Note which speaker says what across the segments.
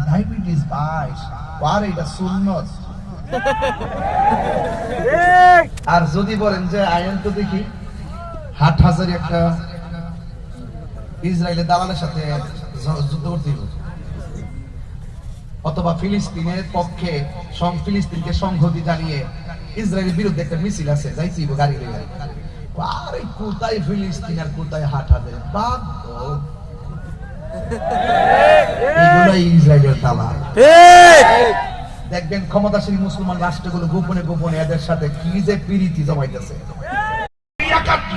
Speaker 1: Diabetes pass আর এটা সুন্নত। আর যদি বলেন যে আইন তো দেখি হাটহাজারি একটা ইসরায়েলের দালালের সাথে যুদ্ধ করতে হবে, অথবা ফিলিস্তিনের পক্ষে ফিলিস্তিনকে সংহতি জানিয়ে ইসরায়েলের বিরুদ্ধে একটা মিছিল আছে, যাইছি গাড়ি নিয়ে। আরে কোথায় ফিলিস্তিন আর কোথায় হাটহাজারি, বাদ দাও। দেখবেন ক্ষমতাশীল মুসলমান রাষ্ট্রগুলো গোপনে গোপনে এদের সাথে কি যে প্রীতি জমাইতেছে।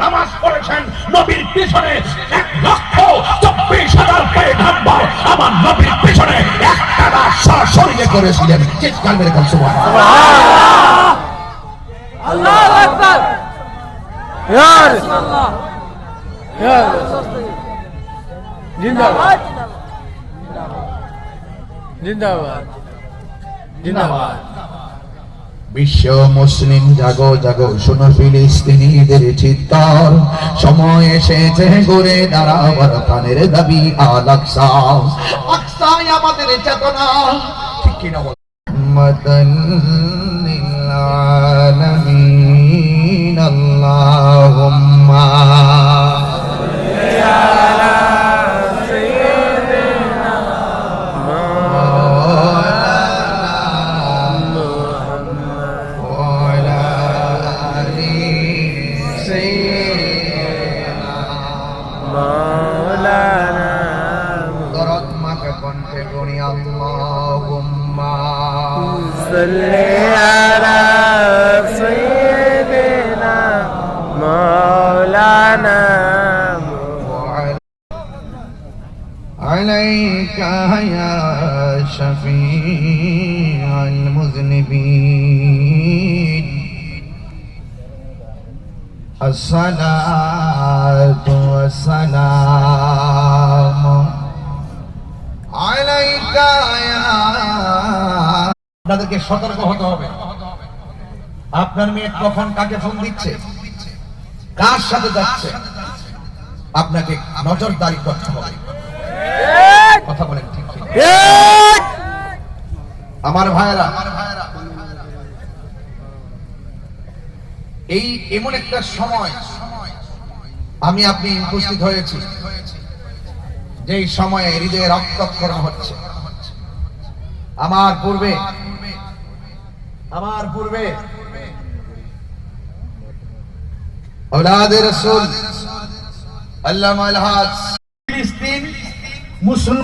Speaker 1: নামাজ পড়েছেন নবীর পিছনে 1,40,000 পয়গম্বর আমার নবীর পিছনে একটা সরাসরি করেছিলেন। চিৎকার মেরে বলুন সুবহানাল্লাহ। আল্লাহু আকবার। ইয়া রাসূলুল্লাহ, ইয়া রাসূলুল্লাহ, জিন্দাবাদ জিন্দাবাদ জিন্দাবাদ। বিশ্ব মুসলিম জাগো জাগো, শোনো ফিলিস্তিনিদের চিৎকার, সময় এসেছে ঘুরে দাঁড়াবার প্রাণের দাবি আল আকসা। আকসাই আমাদের চেতনা, ঠিক কি না বল? মাতাল লিল আলামিন আল্লাহুম্মা عليك يا شفيع المذنبين الصلاة والسلام عليك يا। আপনাদেরকে সতর্ক হতে হবে। আপনার মেয়ে কখন কাকে ফোন দিচ্ছে, কার সাথে যাচ্ছে, আপনাকে নজরদারি করতে হবে। কথা বলেন ঠিক ঠিক? আমার ভাইরা, এই এমন একটা সময় আমি আপনি উপস্থিত হয়েছি, যে সময়ে হৃদয়ে রক্তক্ষরণ হচ্ছে। আমার পূর্বে আওলাদে রাসূল আল্লামা আল-হাজ ফিলিস্তিন মুসলমান